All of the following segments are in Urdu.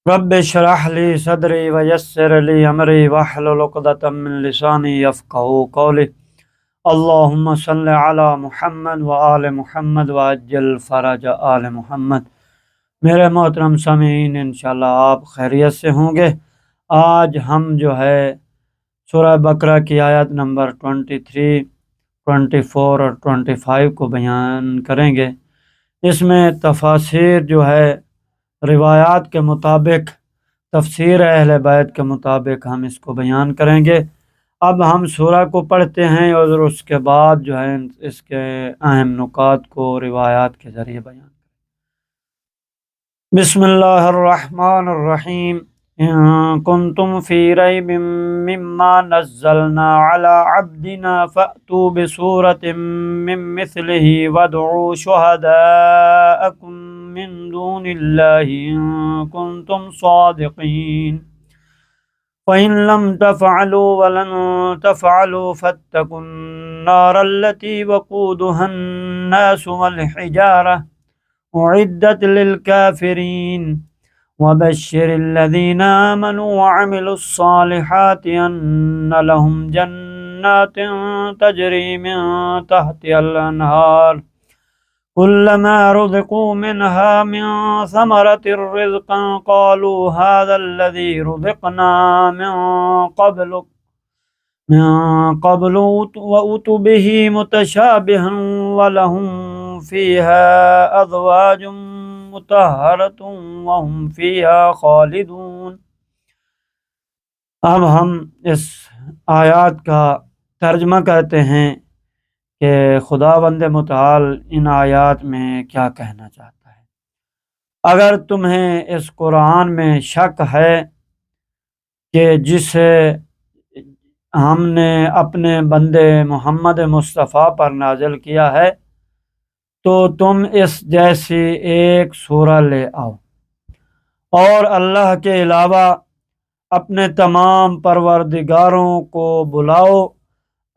رب اشرح لي صدري ويسر لي أمري واحلل عقدة من لساني يفقهوا قولي اللهم صل على محمد وآل محمد وعجل فرج آل محمد۔ میرے محترم سامعین، انشاءاللہ آپ خیریت سے ہوں گے۔ آج ہم جو ہے سورہ بقرہ کی آیت نمبر 23، 24 اور 25 کو بیان کریں گے۔ اس میں تفاسیر جو ہے روایات کے مطابق، تفسیر اہل بیت کے مطابق ہم اس کو بیان کریں گے۔ اب ہم سورہ کو پڑھتے ہیں اور اس کے بعد جو ہے اس کے اہم نکات کو روایات کے ذریعے بیان کریں۔ بسم اللہ الرحمن الرحیم۔ ان کنتم فی ریب مما نزلنا علی عبدنا فأتوا بسورۃ من مثلہ وادعوا شہداءکم من دون اللہ ان کنتم صادقین فإن لم تفعلوا ولن تفعلوا فاتقوا النار التي وقودها الناس والحجارة أعدت للكافرين وبشر الذين آمنوا وعملوا الصالحات أن لهم جنات تجري من تحتها الأنهار كلما رزقوا منها من ثمرة رزقا قالوا هذا الذي رزقنا من قبل وأتوا به متشابها ولهم فيها أزواج مطهرة وهم فيها خالدون۔ اب ہم اس آیات کا ترجمہ کرتے ہیں کہ خداوند متعال ان آیات میں کیا کہنا چاہتا ہے۔ اگر تمہیں اس قرآن میں شک ہے کہ جسے ہم نے اپنے بندے محمد مصطفیٰ پر نازل کیا ہے تو تم اس جیسی ایک سورہ لے آؤ اور اللہ کے علاوہ اپنے تمام پروردگاروں کو بلاؤ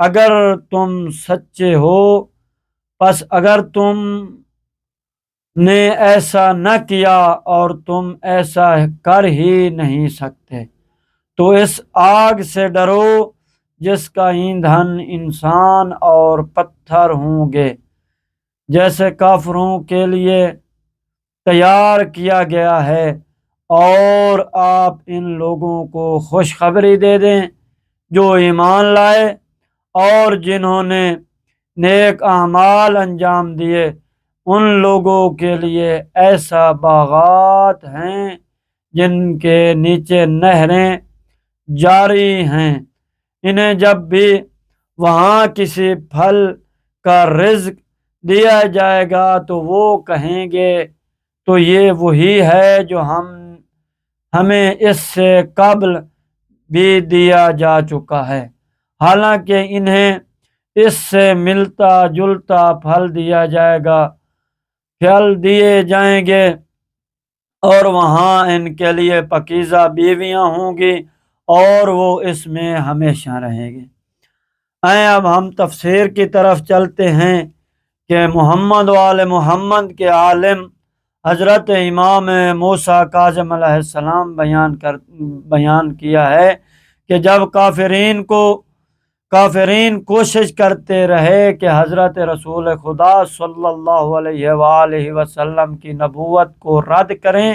اگر تم سچے ہو۔ پس اگر تم نے ایسا نہ کیا اور تم ایسا کر ہی نہیں سکتے تو اس آگ سے ڈرو جس کا ایندھن انسان اور پتھر ہوں گے، جیسے کافروں کے لیے تیار کیا گیا ہے، اور آپ ان لوگوں کو خوشخبری دے دیں جو ایمان لائے اور جنہوں نے نیک اعمال انجام دیے۔ ان لوگوں کے لیے ایسا باغات ہیں جن کے نیچے نہریں جاری ہیں، انہیں جب بھی وہاں کسی پھل کا رزق دیا جائے گا تو وہ کہیں گے تو یہ وہی ہے جو ہمیں اس سے قبل بھی دیا جا چکا ہے، حالانکہ انہیں اس سے ملتا جلتا پھل دیا جائے گا، پھل دیے جائیں گے اور وہاں ان کے لیے پاکیزہ بیویاں ہوں گی اور وہ اس میں ہمیشہ رہیں گے۔ اب ہم تفسیر کی طرف چلتے ہیں کہ محمد وآل محمد کے عالم حضرت امام موسیٰ کاظم علیہ السلام بیان کیا ہے کہ جب کافرین کوشش کرتے رہے کہ حضرت رسول خدا صلی اللہ علیہ وآلہ وسلم کی نبوت کو رد کریں،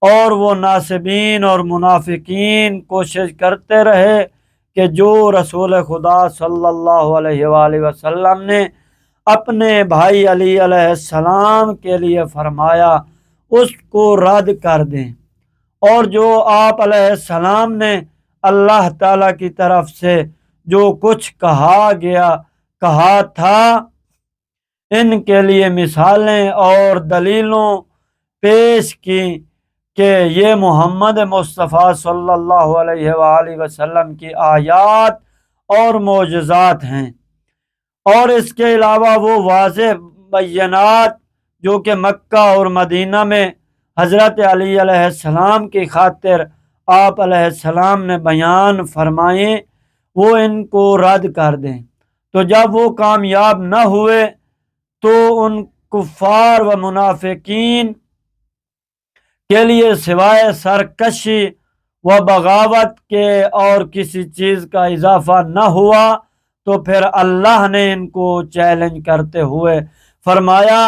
اور وہ ناصبین اور منافقین کوشش کرتے رہے کہ جو رسول خدا صلی اللہ علیہ وآلہ وسلم نے اپنے بھائی علی علیہ السلام کے لیے فرمایا اس کو رد کر دیں، اور جو آپ علیہ السلام نے اللہ تعالیٰ کی طرف سے جو کچھ کہا تھا ان کے لیے مثالیں اور دلیلوں پیش کی کہ یہ محمد مصطفیٰ صلی اللہ علیہ وآلہ وسلم کی آیات اور معجزات ہیں، اور اس کے علاوہ وہ واضح بینات جو کہ مکہ اور مدینہ میں حضرت علی علیہ السلام کی خاطر آپ علیہ السلام نے بیان فرمائے وہ ان کو رد کر دیں۔ تو جب وہ کامیاب نہ ہوئے تو ان کفار و منافقین کے لیے سوائے سرکشی و بغاوت کے اور کسی چیز کا اضافہ نہ ہوا، تو پھر اللہ نے ان کو چیلنج کرتے ہوئے فرمایا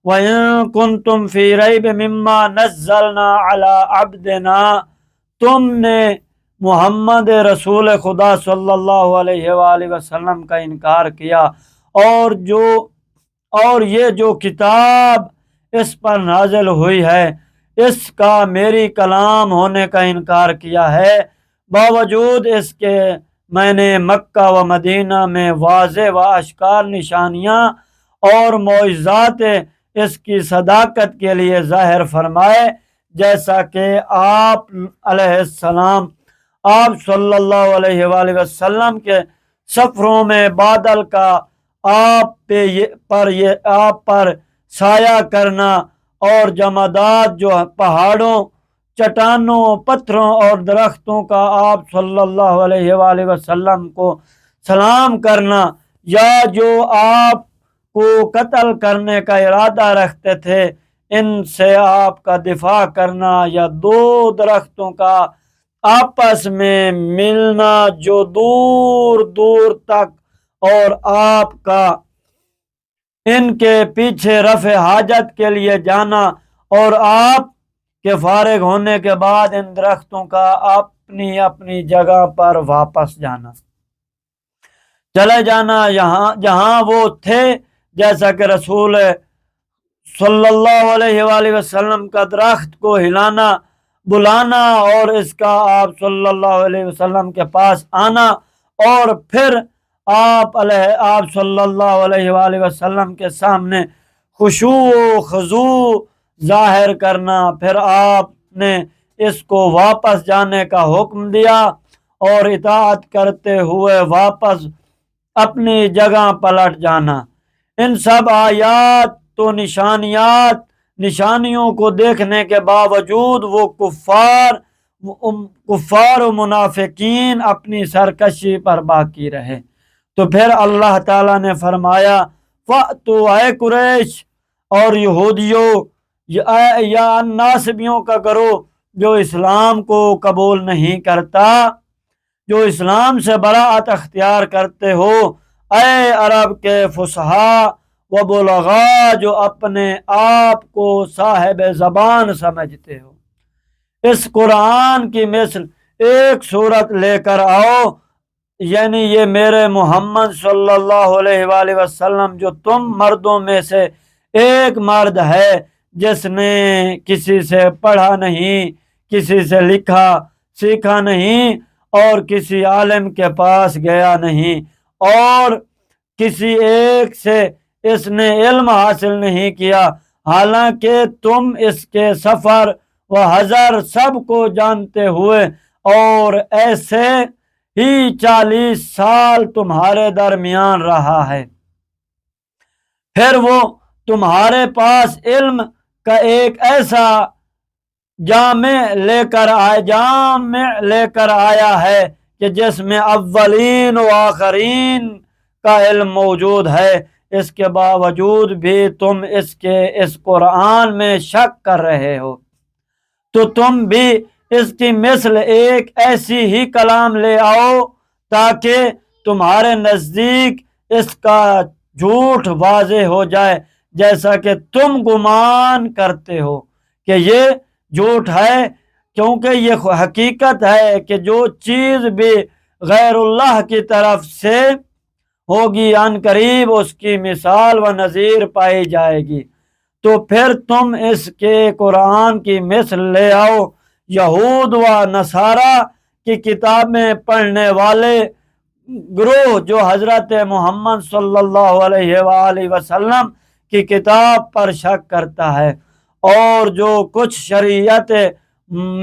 وَإِن كُنتُمْ فِي رَيْبٍ مِّمَّا نَزَّلْنَا عَلَىٰ عَبْدِنَا، تم نے محمد رسول خدا صلی اللہ علیہ وآلہ وسلم کا انکار کیا، اور یہ جو کتاب اس پر نازل ہوئی ہے اس کا میری کلام ہونے کا انکار کیا ہے، باوجود اس کے میں نے مکہ و مدینہ میں واضح و اشکار نشانیاں اور معجزات اس کی صداقت کے لیے ظاہر فرمائے، جیسا کہ آپ علیہ السلام، آپ صلی اللہ علیہ وآلہ وسلم کے سفروں میں بادل کا آپ پر سایہ کرنا، اور جمادات جو پہاڑوں، چٹانوں، پتھروں اور درختوں کا آپ صلی اللہ علیہ وآلہ وسلم کو سلام کرنا، یا جو آپ کو قتل کرنے کا ارادہ رکھتے تھے ان سے آپ کا دفاع کرنا، یا دو درختوں کا آپس میں ملنا جو دور دور تک، اور آپ کا ان کے پیچھے رفع حاجت کے لیے جانا، اور آپ کے فارغ ہونے کے بعد ان درختوں کا اپنی اپنی جگہ پر واپس جانا، چلے جانا جہاں وہ تھے، جیسا کہ رسول صلی اللہ علیہ وآلہ وسلم کا درخت کو ہلانا، بلانا، اور اس کا آپ صلی اللہ علیہ وسلم کے پاس آنا، اور پھر آپ صلی اللہ علیہ وآلہ وسلم کے سامنے خشوع و خضوع ظاہر کرنا، پھر آپ نے اس کو واپس جانے کا حکم دیا اور اطاعت کرتے ہوئے واپس اپنی جگہ پلٹ جانا۔ ان سب آیات تو نشانیوں کو دیکھنے کے باوجود وہ کفار و منافقین اپنی سرکشی پر باقی رہے، تو پھر اللہ تعالیٰ نے فرمایا فَأْتُوا، اے قریش اور یہودیوں یا ناسبیوں کا گروہ جو اسلام کو قبول نہیں کرتا، جو اسلام سے براءت اختیار کرتے ہو، اے عرب کے فصحاء و بلغاء جو اپنے آپ کو صاحب زبان سمجھتے ہو، اس قرآن کی مثل ایک صورت لے کر آؤ، یعنی یہ میرے محمد صلی اللہ علیہ وآلہ وسلم جو تم مردوں میں سے ایک مرد ہے جس نے کسی سے پڑھا نہیں، کسی سے لکھا سیکھا نہیں، اور کسی عالم کے پاس گیا نہیں، اور کسی ایک سے اس نے علم حاصل نہیں کیا، حالانکہ تم اس کے سفر و حضر سب کو جانتے ہوئے، اور ایسے ہی 40 سال تمہارے درمیان رہا ہے، پھر وہ تمہارے پاس علم کا ایک ایسا جامع لے کر آیا ہے کہ جس میں اولین و آخرین کا علم موجود ہے، اس کے باوجود بھی تم اس قرآن میں شک کر رہے ہو، تو تم بھی اس کی مثل ایک ایسی ہی کلام لے آؤ تاکہ تمہارے نزدیک اس کا جھوٹ واضح ہو جائے، جیسا کہ تم گمان کرتے ہو کہ یہ جھوٹ ہے، کیونکہ یہ حقیقت ہے کہ جو چیز بھی غیر اللہ کی طرف سے ہوگی عن قریب اس کی مثال و نظیر پائی جائے گی، تو پھر تم اس کے قرآن کی مثل لے آؤ۔ یہود و نصارہ کی کتابیں پڑھنے والے گروہ جو حضرت محمد صلی اللہ علیہ وآلہ وسلم کی کتاب پر شک کرتا ہے، اور جو کچھ شریعت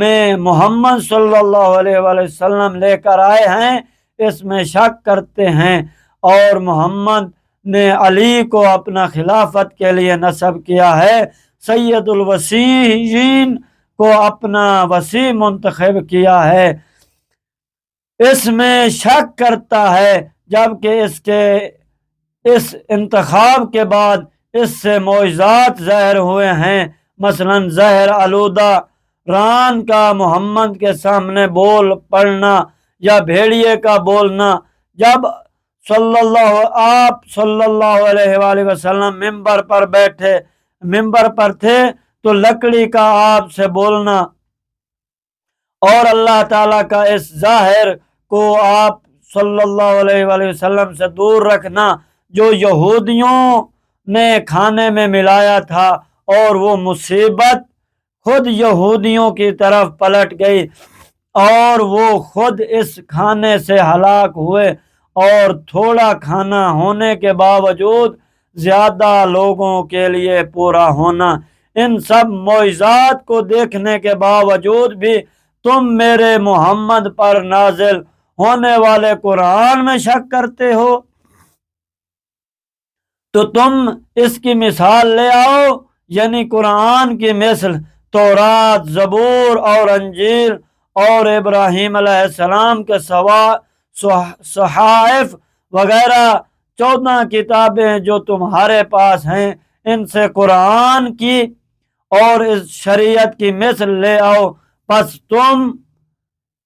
میں محمد صلی اللہ علیہ وآلہ وسلم لے کر آئے ہیں اس میں شک کرتے ہیں، اور محمد نے علی کو اپنا خلافت کے لیے نصب کیا ہے، سید الوصیین کو اپنا وصی منتخب کیا ہے، اس میں شک کرتا ہے، جبکہ اس انتخاب کے بعد اس سے معجزات ظاہر ہوئے ہیں، مثلا زہر آلودہ ران کا محمد کے سامنے بول پڑنا یا بھیڑیے کا بولنا، جب آپ صلی اللہ علیہ وآلہ وسلم ممبر پر تھے تو لکڑی کا آپ سے بولنا، اور اللہ تعالیٰ کا اس ظاہر کو آپ صلی اللہ علیہ وآلہ وسلم سے دور رکھنا جو یہودیوں نے کھانے میں ملایا تھا، اور وہ مصیبت خود یہودیوں کی طرف پلٹ گئی اور وہ خود اس کھانے سے ہلاک ہوئے، اور تھوڑا کھانا ہونے کے باوجود زیادہ لوگوں کے لیے پورا ہونا۔ ان سب معجزات کو دیکھنے کے باوجود بھی تم میرے محمد پر نازل ہونے والے قرآن میں شک کرتے ہو، تو تم اس کی مثال لے آؤ، یعنی قرآن کی مثل تورات، زبور اور انجیل اور ابراہیم علیہ السلام کے صحائف وغیرہ 14 کتابیں جو تمہارے پاس ہیں، ان سے قرآن کی اور اس شریعت کی مثل لے آؤ۔ پس تم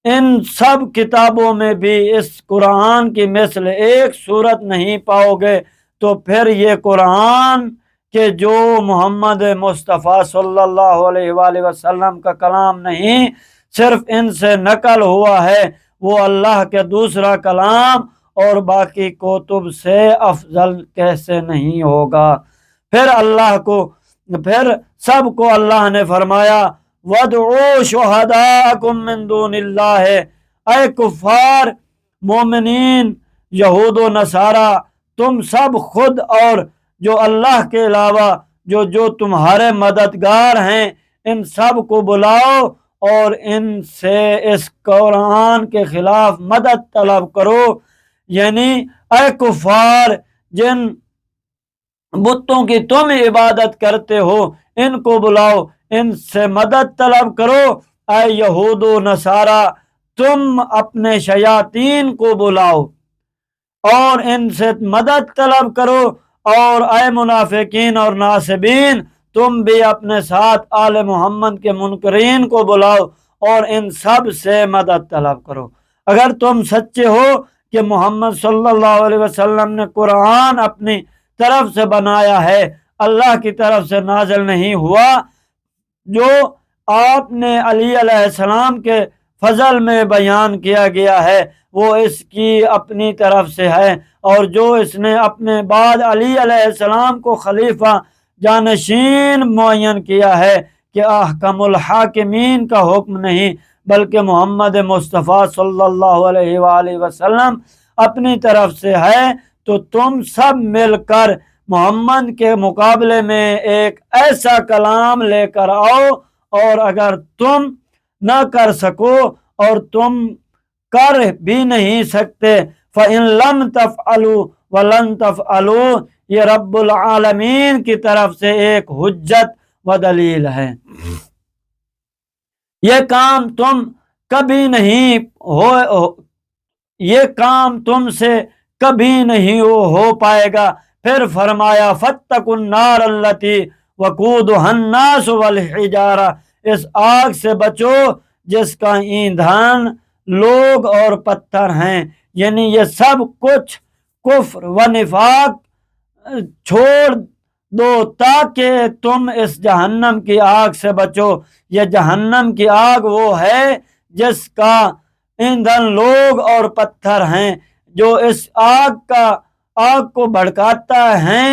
ان سب کتابوں میں بھی اس قرآن کی مثل ایک صورت نہیں پاؤ گے، تو پھر یہ قرآن کہ جو محمد مصطفیٰ صلی اللہ علیہ وآلہ وسلم کا کلام نہیں، صرف ان سے نقل ہوا ہے، وہ اللہ کے دوسرا کلام اور باقی کتب سے افضل کیسے نہیں ہوگا؟ پھر سب کو اللہ نے فرمایا وَادْعُوا شُهَدَاءَكُم مِّن دُونِ اللَّهِ، اے کفار، مومنین، یہود و نصارہ، تم سب خود اور جو اللہ کے علاوہ جو تمہارے مددگار ہیں، ان سب کو بلاؤ اور ان سے اس قرآن کے خلاف مدد طلب کرو، یعنی اے کفار، جن بتوں کی تم عبادت کرتے ہو ان کو بلاؤ، ان سے مدد طلب کرو۔ اے یہود و نصارہ، تم اپنے شیاطین کو بلاؤ اور ان سے مدد طلب کرو، اور اے منافقین اور ناصبین، تم بھی اپنے ساتھ آل محمد کے منکرین کو بلاؤ اور ان سب سے مدد طلب کرو۔ اگر تم سچے ہو کہ محمد صلی اللہ علیہ وسلم نے قرآن اپنی طرف سے بنایا ہے، اللہ کی طرف سے نازل نہیں ہوا، جو آپ نے علی علیہ السلام کے فضل میں بیان کیا گیا ہے وہ اس کی اپنی طرف سے ہے، اور جو اس نے اپنے بعد علی علیہ السلام کو خلیفہ جانشین معین کیا ہے کہ احکم الحاکمین کا حکم نہیں بلکہ محمد مصطفیٰ صلی اللہ علیہ وآلہ وسلم اپنی طرف سے ہے، تو تم سب مل کر محمد کے مقابلے میں ایک ایسا کلام لے کر آؤ، اور اگر تم نہ کر سکو اور تم کر بھی نہیں سکتے، فَإِن لَمْ تَفْعَلُوا وَلَن تَفْعَلُوا، یہ رب العالمین کی طرف سے ایک حجت و دلیل ہے۔ یہ کام تم سے کبھی نہیں ہو پائے گا۔ پھر فرمایا فَاتَّقُوا النَّارَ الَّتِي وَقُودُهَا النَّاسُ وَالْحِجَارَةُ، اس آگ سے بچو جس کا ایندھن لوگ اور پتھر ہیں، یعنی یہ سب کچھ کفر و نفاق چھوڑ دو تاکہ تم اس جہنم کی آگ سے بچو۔ یہ جہنم کی آگ وہ ہے جس کا ایندھن لوگ اور پتھر ہیں، جو اس آگ کو بھڑکاتا ہے،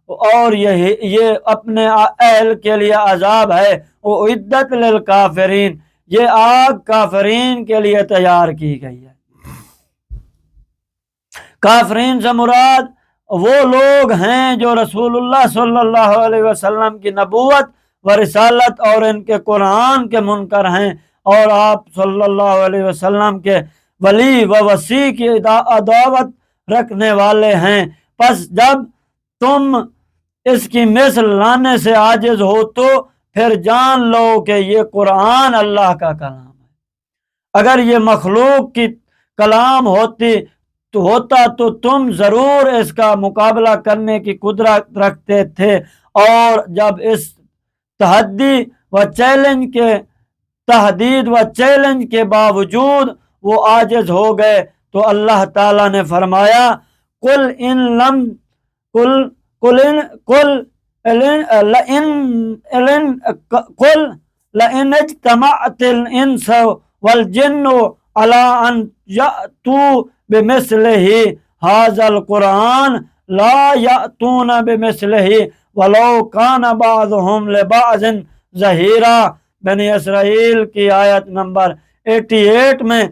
اور یہ اپنے اہل کے لیے عذاب ہے، اعدت للکافرین، یہ آگ کافرین کے لیے تیار کی گئی ہے۔ کافرین سے مراد وہ لوگ ہیں جو رسول اللہ صلی اللہ علیہ وسلم کی نبوت و رسالت اور ان کے قرآن کے منکر ہیں، اور آپ صلی اللہ علیہ وسلم کے ولی و وصی کی عداوت رکھنے والے ہیں۔ پس جب تم اس کی مثل لانے سے عاجز ہو تو پھر جان لو کہ یہ قرآن اللہ کا کلام ہے۔ اگر یہ مخلوق کی کلام ہوتا تو تم ضرور اس کا مقابلہ کرنے کی قدرت رکھتے تھے، اور جب اس تحدی و چیلنج کے تہدید و چیلنج کے باوجود وہ عاجز ہو گئے تو اللہ تعالیٰ نے فرمایا قل ان لم قل قل قل قل لئن اجتمعت الانس والجن على ان يأتوا بمثله هذا القرآن لا يأتون بمثله ولو كان بعضهم لبعض ظہیرا۔ بنی اسرائیل کی آیت نمبر 88 میں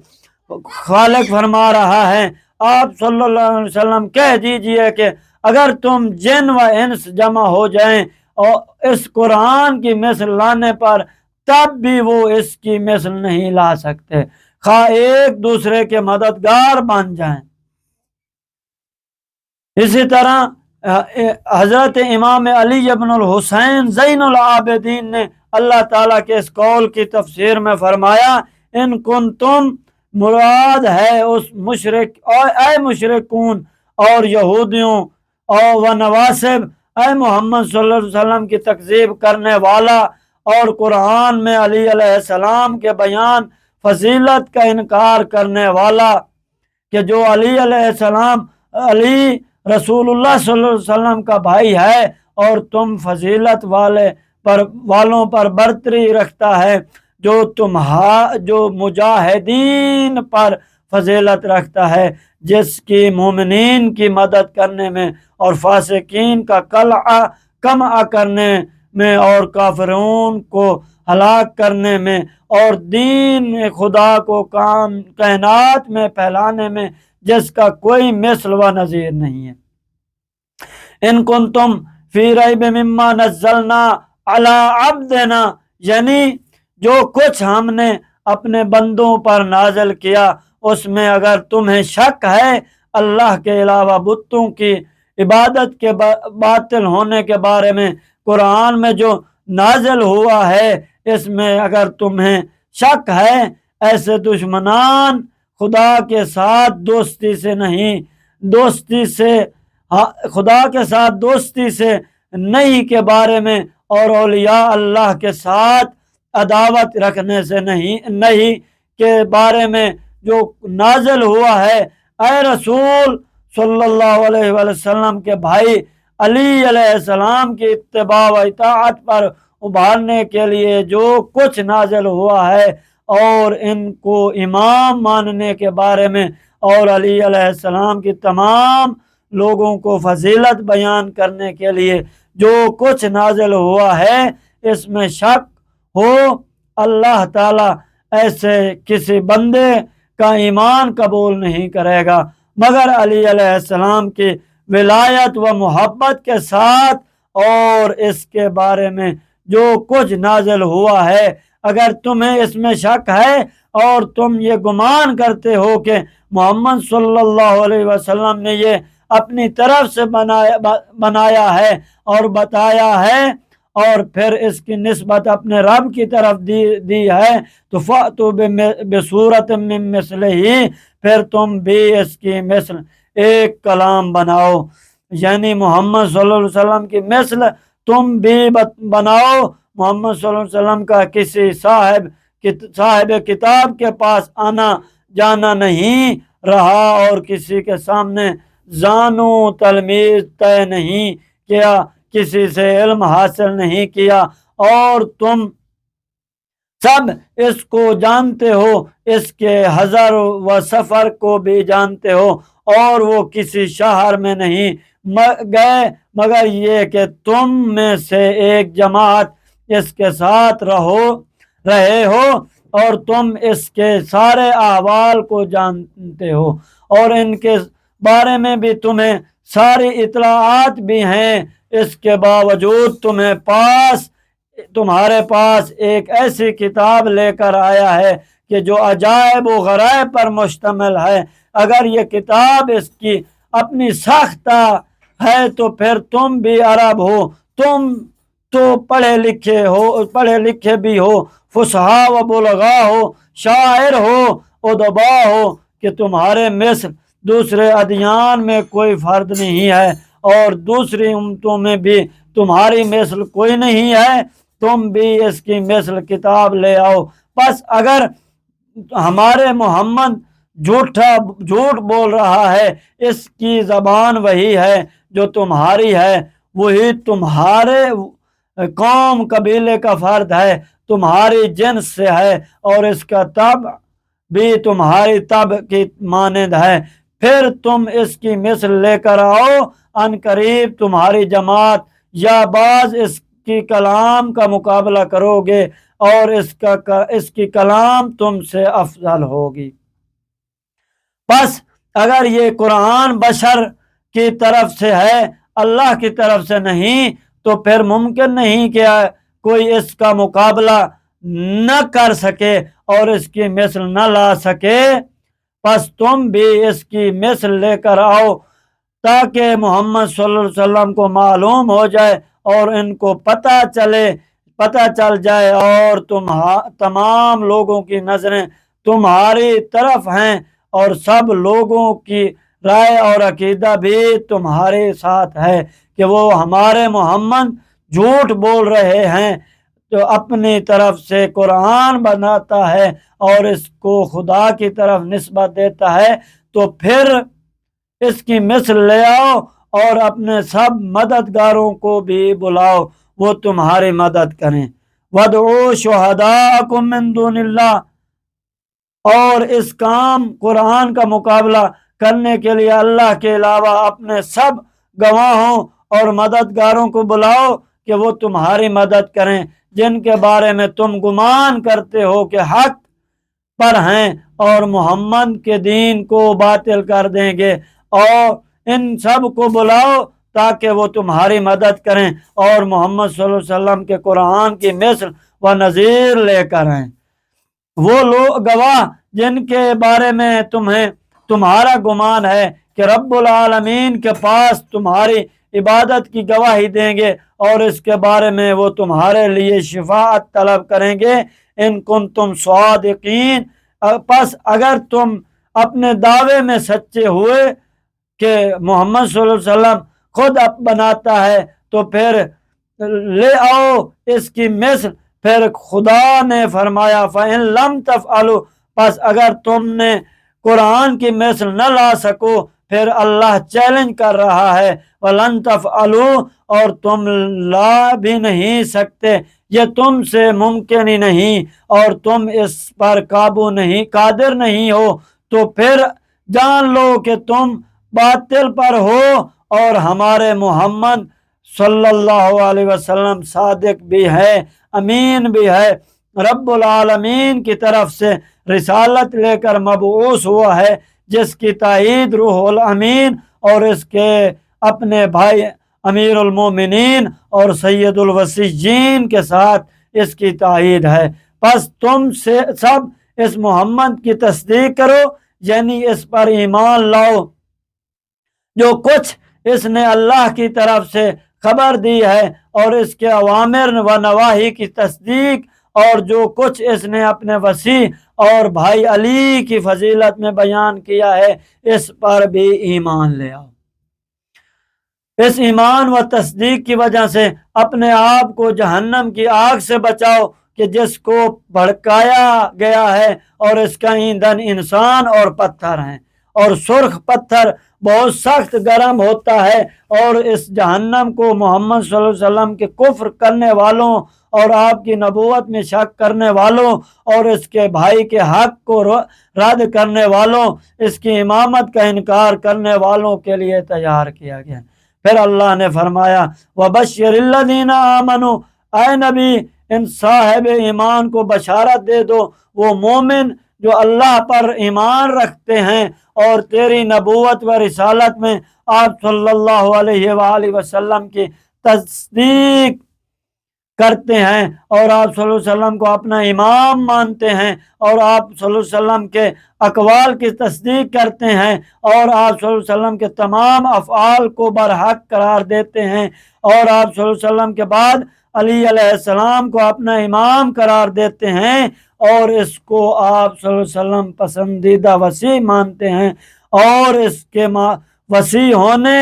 خالق فرما رہا ہے آپ صلی اللہ علیہ وسلم کہہ دیجئے کہ اگر تم جن و انس جمع ہو جائیں اور اس قرآن کی مثل لانے پر تب بھی وہ اس کی مثل نہیں لا سکتے، خواہ ایک دوسرے کے مددگار بن جائیں۔ اسی طرح حضرت امام علی ابن الحسین زین العابدین نے اللہ تعالیٰ کے اس قول کی تفسیر میں فرمایا ان کنتم مراد ہے اس اے مشرکون اور یہودیوں و نواسب، اے محمد صلی اللہ علیہ وسلم کی تکذیب کرنے والا اور قرآن میں علی علیہ السلام کے بیان فضیلت کا انکار کرنے والا، کہ جو علی علیہ السلام علی رسول اللہ صلی اللہ علیہ وسلم کا بھائی ہے اور تم فضیلت والوں پر برتری رکھتا ہے، جو مجاہدین پر فضیلت رکھتا ہے، جس کی مومنین کی مدد کرنے میں اور فاسقین کا قمع کرنے میں اور کافرون کو ہلاک کرنے میں اور دین خدا کو کائنات میں پھیلانے میں جس کا کوئی مثل و نظیر نہیں ہے۔ ان کنتم فی ریب مما نزلنا علی عبدنا، یعنی جو کچھ ہم نے اپنے بندوں پر نازل کیا اس میں اگر تمہیں شک ہے اللہ کے علاوہ بتوں کی عبادت کے باطل ہونے کے بارے میں، قرآن میں جو نازل ہوا ہے اس میں اگر تمہیں شک ہے، ایسے دشمنان خدا کے ساتھ دوستی سے نہیں کے بارے میں اور اولیاء اللہ کے ساتھ عداوت رکھنے سے نہیں کے بارے میں جو نازل ہوا ہے، اے رسول صلی اللہ علیہ وسلم کے بھائی علی علیہ السلام کی اتباع و اطاعت پر ابھارنے کے لیے جو کچھ نازل ہوا ہے اور ان کو امام ماننے کے بارے میں اور علی علیہ السلام کی تمام لوگوں کو فضیلت بیان کرنے کے لیے جو کچھ نازل ہوا ہے، اس میں شک ہو اللہ تعالیٰ ایسے کسی بندے کا ایمان قبول نہیں کرے گا مگر علی علیہ السلام کی ولایت و محبت کے ساتھ، اور اس کے بارے میں جو کچھ نازل ہوا ہے اگر تمہیں اس میں شک ہے اور تم یہ گمان کرتے ہو کہ محمد صلی اللہ علیہ وسلم نے یہ اپنی طرف سے بنایا ہے اور بتایا ہے اور پھر اس کی نسبت اپنے رب کی طرف دی ہے، تو فَأْتُوا بِصُورَةٍ مِّن مِّثْلِهِ، پھر تم بھی اس کی مثل ایک کلام بناؤ، یعنی محمد صلی اللہ علیہ وسلم کی مثل تم بھی بناؤ۔ محمد صلی اللہ علیہ وسلم کا کسی صاحب کتاب کے پاس آنا جانا نہیں رہا اور کسی کے سامنے زانو تلمیذ طے نہیں کیا، کسی سے علم حاصل نہیں کیا، اور تم سب اس کو جانتے ہو، اس کے حضر و سفر کو بھی جانتے ہو، اور وہ کسی شہر میں نہیں گئے مگر یہ کہ تم میں سے ایک جماعت اس کے ساتھ رہے ہو اور تم اس کے سارے احوال کو جانتے ہو اور ان کے بارے میں بھی تمہیں ساری اطلاعات بھی ہیں، اس کے باوجود تمہارے پاس ایک ایسی کتاب لے کر آیا ہے کہ جو عجائب و غرائب پر مشتمل ہے۔ اگر یہ کتاب اس کی اپنی ساختہ ہے تو پھر تم بھی عرب ہو، تم تو پڑھے لکھے بھی ہو، فصحا و بلغا ہو، شاعر ہو، ادبا ہو، کہ تمہارے مثل دوسرے ادیان میں کوئی فرد نہیں ہے اور دوسری امتوں میں بھی تمہاری مثل کوئی نہیں ہے، تم بھی اس کی مثل کتاب لے آؤ۔ بس اگر ہمارے محمد جھوٹ بول رہا ہے، اس کی زبان وہی ہے جو تمہاری ہے، وہی تمہارے قوم قبیلے کا فرد ہے، تمہاری جنس سے ہے، اور اس کا طبع بھی تمہاری طبع کی مانند ہے، پھر تم اس کی مثل لے کر آؤ، ان قریب تمہاری جماعت یا بعض اس کی کلام کا مقابلہ کرو گے اور اس کی کلام تم سے افضل ہوگی۔ بس اگر یہ قرآن بشر کی طرف سے ہے، اللہ کی طرف سے نہیں، تو پھر ممکن نہیں کہ کوئی اس کا مقابلہ نہ کر سکے اور اس کی مثل نہ لا سکے۔ بس تم بھی اس کی مثل لے کر آؤ تاکہ محمد صلی اللہ علیہ وسلم کو معلوم ہو جائے اور ان کو پتہ چل جائے، اور تمام لوگوں کی نظریں تمہاری طرف ہیں، اور سب لوگوں کی رائے اور عقیدہ بھی تمہارے ساتھ ہے کہ وہ ہمارے محمد جھوٹ بول رہے ہیں، تو اپنی طرف سے قرآن بناتا ہے اور اس کو خدا کی طرف نسبت دیتا ہے، تو پھر اس کی مثل لے آؤ اور اپنے سب مددگاروں کو بھی بلاؤ، وہ تمہاری مدد کریں۔ وَادْعُوا شُهَدَاءَكُم مِّن دُونِ اللَّهِ، اور اس کام قرآن کا مقابلہ کرنے کے لیے اللہ کے علاوہ اپنے سب گواہوں اور مددگاروں کو بلاؤ کہ وہ تمہاری مدد کریں، جن کے بارے میں تم گمان کرتے ہو کہ حق پر ہیں اور محمد کے دین کو باطل کر دیں گے، اور ان سب کو بلاؤ تاکہ وہ تمہاری مدد کریں اور محمد صلی اللہ علیہ وسلم کے قرآن کی مثل و نظیر لے کر آئیں۔ وہ لوگ گواہ جن کے بارے میں تمہارا گمان ہے کہ رب العالمین کے پاس تمہاری عبادت کی گواہی دیں گے، اور اس کے بارے میں وہ تمہارے لیے شفاعت طلب کریں گے، ان کنتم صادقین۔ پس اگر تم اپنے دعوے میں سچے ہوئے کہ محمد صلی اللہ علیہ وسلم خود بناتا ہے، تو پھر لے آؤ اس کی مثل۔ پھر خدا نے فرمایا فَإِن لَمْ تَفْعَلُوا، پس اگر تم نے قرآن کی مثل نہ لا سکو، پھر اللہ چیلنج کر رہا ہے وَلَن تَفْعَلُوا، اور تم لا بھی نہیں سکتے، یہ تم سے ممکن ہی نہیں، اور تم اس پر قادر نہیں ہو، تو پھر جان لو کہ تم باطل پر ہو، اور ہمارے محمد صلی اللہ علیہ وسلم صادق بھی ہے، امین بھی ہے، رب العالمین کی طرف سے رسالت لے کر مبعوث ہوا ہے، جس کی تائید روح الامین اور اس کے اپنے بھائی امیر المومنین اور سید الوسیین کے ساتھ اس کی تائید ہے۔ پس تم سے سب اس محمد کی تصدیق کرو، یعنی اس پر ایمان لاؤ جو کچھ اس نے اللہ کی طرف سے خبر دی ہے، اور اس کے اوامر و نواہی کی تصدیق، اور جو کچھ اس نے اپنے وسیع اور بھائی علی کی فضیلت میں بیان کیا ہے، اس پر بھی ایمان لے آؤ۔ اس ایمان و تصدیق کی وجہ سے اپنے آپ کو جہنم کی آگ سے بچاؤ کہ جس کو بھڑکایا گیا ہے، اور اس کا ایندھن انسان اور پتھر ہیں، اور سرخ پتھر بہت سخت گرم ہوتا ہے، اور اس جہنم کو محمد صلی اللہ علیہ وسلم کے کفر کرنے والوں اور آپ کی نبوت میں شک کرنے والوں اور اس کے بھائی کے حق کو رد کرنے والوں، اس کی امامت کا انکار کرنے والوں کے لیے تیار کیا گیا۔ پھر اللہ نے فرمایا وَبَشِّرِ الَّذِينَ آمَنُوا، اے نبی ان صاحب ایمان کو بشارت دے دو، وہ مومن جو اللہ پر ایمان رکھتے ہیں اور تیری نبوت و رسالت میں آپ صلی اللہ علیہ وآلہ وسلم کی تصدیق کرتے ہیں، اور آپ صلی اللہ علیہ وسلم کو اپنا امام مانتے ہیں، اور آپ صلی اللہ علیہ وسلم کے اقوال کی تصدیق کرتے ہیں، اور آپ صلی اللہ علیہ وسلم کے تمام افعال کو برحق قرار دیتے ہیں، اور آپ صلی اللہ علیہ وسلم کے بعد علی علیہ السلام کو اپنا امام قرار دیتے ہیں، اور اس کو آپ صلی اللہ علیہ وسلم پسندیدہ وسیع مانتے ہیں، اور اس کے وسیع ہونے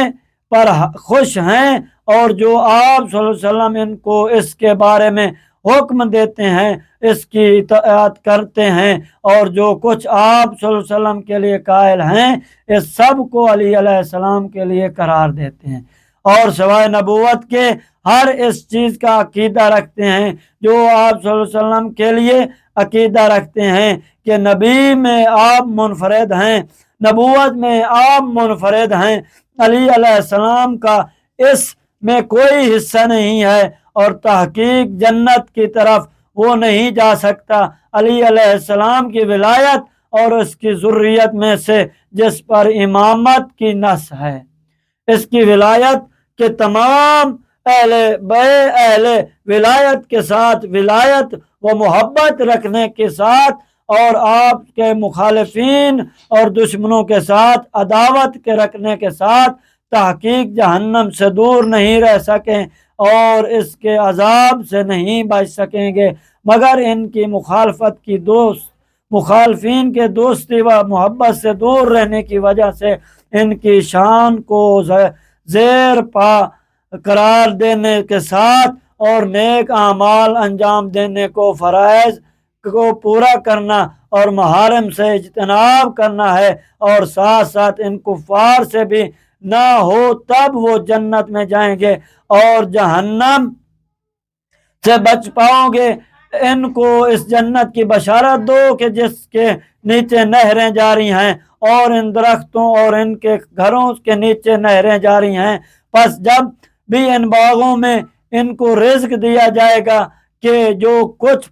پر خوش ہیں، اور جو آپ صلی اللہ علیہ وسلم ان کو اس کے بارے میں حکم دیتے ہیں اس کی اطاعت کرتے ہیں، اور جو کچھ آپ صلی اللہ علیہ وسلم کے لیے قائل ہیں اس سب کو علی علیہ السلام کے لیے قرار دیتے ہیں، اور سوائے نبوت کے ہر اس چیز کا عقیدہ رکھتے ہیں جو آپ صلی اللہ علیہ وسلم کے لیے عقیدہ رکھتے ہیں کہ نبی میں آپ منفرد ہیں، نبوت میں آپ منفرد ہیں، علی علیہ السلام کا اس میں کوئی حصہ نہیں ہے، اور تحقیق جنت کی طرف وہ نہیں جا سکتا۔ علی علیہ السلام کی ولایت اور اس کی ذریت میں سے جس پر امامت کی نص ہے، اس کی ولایت کے تمام اہل ولایت کے ساتھ ولایت و محبت رکھنے کے ساتھ، اور آپ کے مخالفین اور دشمنوں کے ساتھ عداوت کے رکھنے کے ساتھ تحقیق جہنم سے دور نہیں رہ سکیں اور اس کے عذاب سے نہیں بچ سکیں گے، مگر ان کی مخالفت کی مخالفین کے دوستی و محبت سے دور رہنے کی وجہ سے ان کی شان کو زیر پا قرار دینے کے ساتھ اور نیک اعمال انجام دینے کو، فرائض کو پورا کرنا اور محارم سے اجتناب کرنا ہے، اور ساتھ ساتھ ان کفار سے بھی نہ ہو تب وہ جنت میں جائیں گے اور جہنم سے بچ پاؤ گے۔ ان کو اس جنت کی بشارت دو کہ جس کے نیچے نہریں جاری ہیں، اور ان درختوں اور ان کے گھروں کے نیچے نہریں جاری ہیں، پس جب بھی ان باغوں میں ان کو رزق دیا جائے گا کہ جو کچھ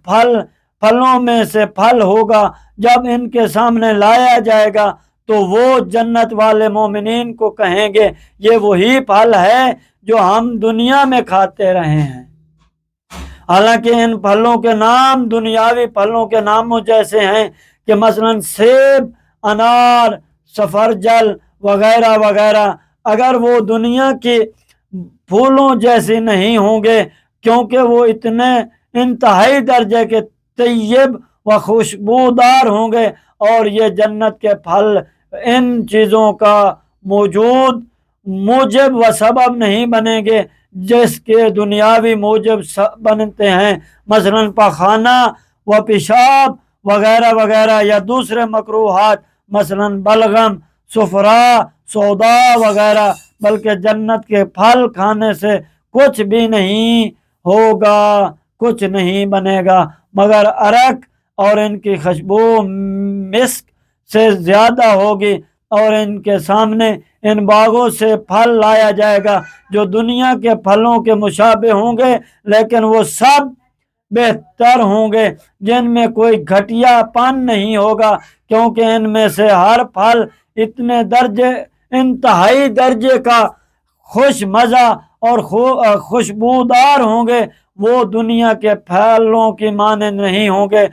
پھلوں میں سے پھل ہوگا، جب ان کے سامنے لایا جائے گا تو وہ جنت والے مومنین کو کہیں گے یہ وہی پھل ہے جو ہم دنیا میں کھاتے رہے ہیں۔ حالانکہ ان پھلوں کے نام دنیاوی پھلوں کے ناموں جیسے ہیں کہ مثلا سیب، انار، سفرجل وغیرہ وغیرہ، اگر وہ دنیا کی پھولوں جیسے نہیں ہوں گے، کیونکہ وہ اتنے انتہائی درجے کے طیب و خوشبودار ہوں گے، اور یہ جنت کے پھل ان چیزوں کا موجب و سبب نہیں بنیں گے جس کے دنیاوی موجب بنتے ہیں، مثلا پخانہ و پیشاب وغیرہ وغیرہ، یا دوسرے مکروہات مثلا بلغم، صفرا، سودا وغیرہ، بلکہ جنت کے پھل کھانے سے کچھ بھی نہیں ہوگا، کچھ نہیں بنے گا مگر عرق، اور ان کی خوشبو مسک سے زیادہ ہوگی، اور ان کے سامنے ان باغوں سے پھل لایا جائے گا جو دنیا کے پھلوں کے مشابہ ہوں گے، لیکن وہ سب بہتر ہوں گے، جن میں کوئی گھٹیا پن نہیں ہوگا، کیونکہ ان میں سے ہر پھل اتنے انتہائی درجے کا خوش مزہ اور خوشبودار ہوں گے، وہ دنیا کے پھلوں کی مانند نہیں ہوں گے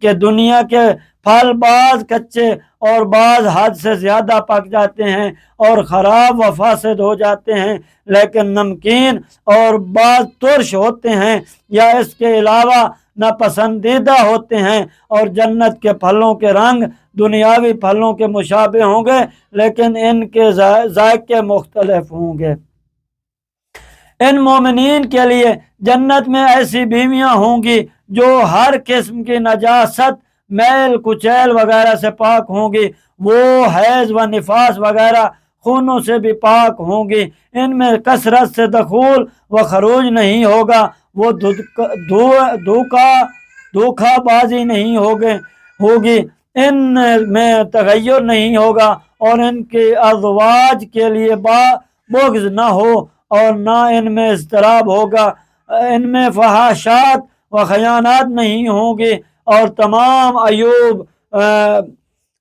کہ دنیا کے پھل بعض کچے اور بعض حد سے زیادہ پک جاتے ہیں اور خراب و فاسد ہو جاتے ہیں، لیکن نمکین اور بعض ترش ہوتے ہیں یا اس کے علاوہ ناپسندیدہ ہوتے ہیں، اور جنت کے پھلوں کے رنگ دنیاوی پھلوں کے مشابہ ہوں گے لیکن ان کے ذائقے مختلف ہوں گے۔ ان مومنین کے لیے جنت میں ایسی بیویاں ہوں گی جو ہر قسم کی نجاست، میل کچیل وغیرہ سے پاک ہوں گی، وہ حیض و نفاس وغیرہ خونوں سے بھی پاک ہوں گی، ان میں کثرت سے دخول و خروج نہیں ہوگا، وہ دھوکہ بازی نہیں ہوگی، ان میں تغیر نہیں ہوگا، اور ان کے ازواج کے لیے بغض نہ ہو اور نہ ان میں اضطراب ہوگا، ان میں فحاشات و خیانات نہیں ہوں گی، اور تمام عیوب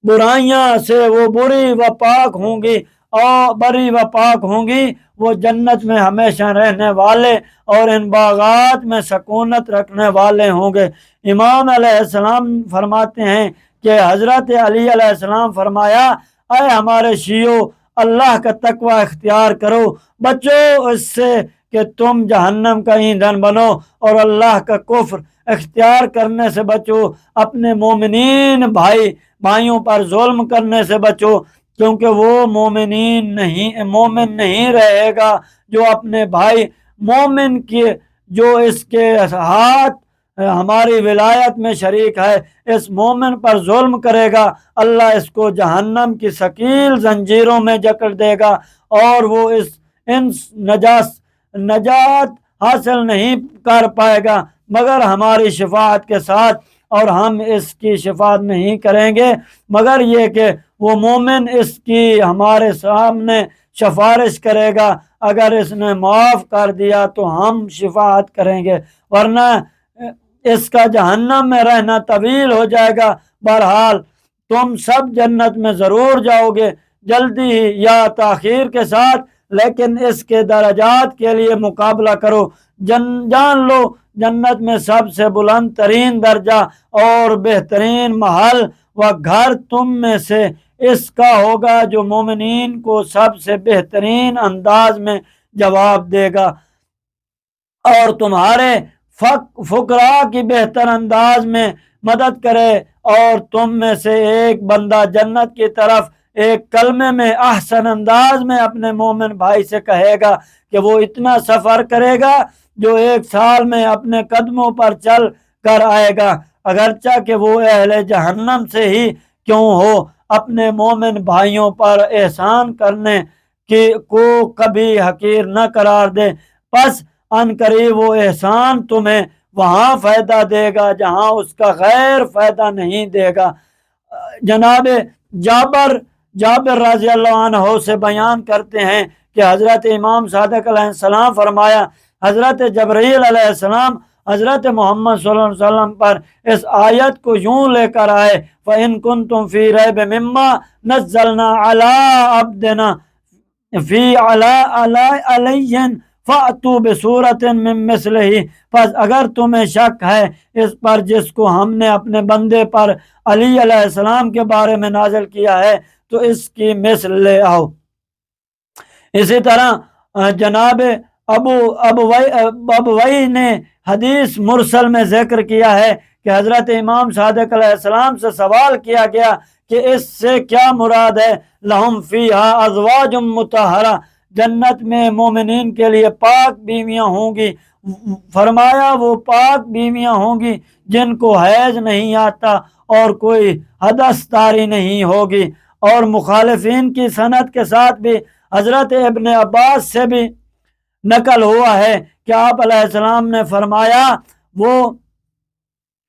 برائیاں سے وہ بری و پاک ہوں گی، اور بری و پاک ہوں گی، وہ جنت میں ہمیشہ رہنے والے اور ان باغات میں سکونت رکھنے والے ہوں گے۔ امام علیہ السلام فرماتے ہیں کہ حضرت علی علیہ السلام فرمایا، اے ہمارے شیعو، اللہ کا تقوی اختیار کرو، بچو اس سے کہ تم جہنم کا ایندھن بنو، اور اللہ کا کفر اختیار کرنے سے بچو، اپنے مومنین بھائیوں پر ظلم کرنے سے بچو، کیونکہ وہ مومن نہیں رہے گا جو اپنے بھائی مومن کی جو اس کے ہاتھ ہماری ولایت میں شریک ہے، اس مومن پر ظلم کرے گا، اللہ اس کو جہنم کی ثقیل زنجیروں میں جکڑ دے گا، اور وہ ان نجات حاصل نہیں کر پائے گا مگر ہماری شفاعت کے ساتھ، اور ہم اس کی شفاعت نہیں کریں گے مگر یہ کہ وہ مومن اس کی ہمارے سامنے سفارش کرے گا، اگر اس نے معاف کر دیا تو ہم شفاعت کریں گے، ورنہ اس کا جہنم میں رہنا طویل ہو جائے گا۔ بہرحال تم سب جنت میں ضرور جاؤ گے، جلدی ہی یا تاخیر کے ساتھ، لیکن اس کے درجات کے لیے مقابلہ کرو۔ جان لو جنت میں سب سے بلند ترین درجہ اور بہترین محل و گھر تم میں سے اس کا ہوگا جو مومنین کو سب سے بہترین انداز میں جواب دے گا اور تمہارے فقراء کی بہتر انداز میں مدد کرے، اور تم میں سے ایک بندہ جنت کی طرف ایک کلمے میں احسن انداز میں اپنے مومن بھائی سے کہے گا کہ وہ اتنا سفر کرے گا جو 1 سال میں اپنے قدموں پر چل کر آئے گا، اگرچہ کہ وہ اہل جہنم سے ہی کیوں ہو، اپنے مومن بھائیوں پر احسان کرنے کو کبھی حقیر نہ قرار دے، پس ان قریب وہ احسان تمہیں وہاں فائدہ دے گا جہاں اس کا غیر فائدہ نہیں دے گا۔ جناب جابر رضی اللہ عنہ سے بیان کرتے ہیں کہ حضرت امام صادق علیہ السلام فرمایا، حضرت جبرائیل علیہ السلام حضرت محمد صلی اللہ علیہ وسلم پر اس آیت کو یوں لے کر آئے، فَإِن كُنتُمْ فِي رَيْبٍ مِّمَّا نَزَّلْنَا عَلَىٰ عَبْدِنَا فِي عَلَيٍّ فَأْتُوا بِسُورَةٍ مِّن مِّثْلِهِ، پس اگر تمہیں شک ہے اس پر جس کو ہم نے اپنے بندے پر علی علیہ السلام کے بارے میں نازل کیا ہے تو اس کی مثل لے آؤ۔ اسی طرح جناب ابوئی نے حدیث مرسل میں ذکر کیا ہے کہ حضرت امام صادق علیہ السلام سے سوال کیا گیا کہ اس سے کیا مراد ہے، لہم فیہا ازواج مطہرہ، جنت میں مومنین کے لیے پاک بیویاں ہوں گی، فرمایا وہ پاک بیویاں ہوں گی جن کو حیض نہیں آتا اور کوئی حدث طاری نہیں ہوگی، اور مخالفین کی سند کے ساتھ بھی حضرت ابن عباس سے بھی نقل ہوا ہے کہ آپ علیہ السلام نے فرمایا وہ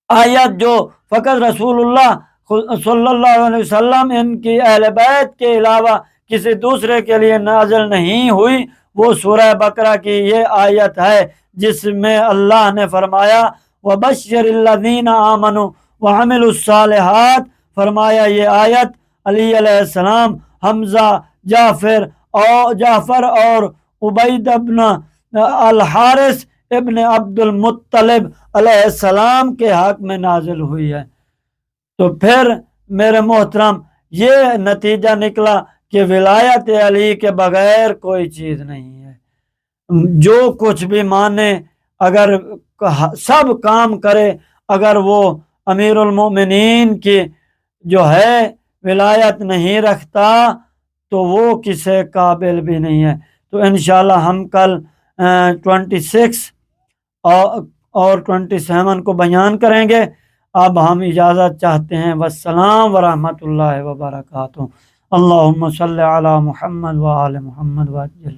آیت جو فقط رسول اللہ صلی اللہ علیہ وسلم ان کی اہل بیت کے علاوہ کسی دوسرے کے لیے نازل نہیں ہوئی، وہ سورہ بقرہ کی یہ آیت ہے جس میں اللہ نے فرمایا وَبَشِّرِ الَّذِينَ آمَنُوا وَعَمِلُوا الصَّالِحَاتِ، فرمایا یہ آیت علی علیہ السلام، حمزہ، جعفر اور عبید ابن الحارث ابن عبد المطلب علیہ السلام کے حق میں نازل ہوئی ہے۔ تو پھر میرے محترم یہ نتیجہ نکلا کہ ولایت علی کے بغیر کوئی چیز نہیں ہے، جو کچھ بھی مانے، اگر سب کام کرے، اگر وہ امیر المومنین کی جو ہے ولایت نہیں رکھتا تو وہ کسی قابل بھی نہیں ہے۔ تو انشاءاللہ ہم کل 26 اور 27 کو بیان کریں گے۔ اب ہم اجازت چاہتے ہیں، والسلام ورحمۃ اللہ وبرکاتہ۔ اللہم صلی علی محمد وآل محمد وعجل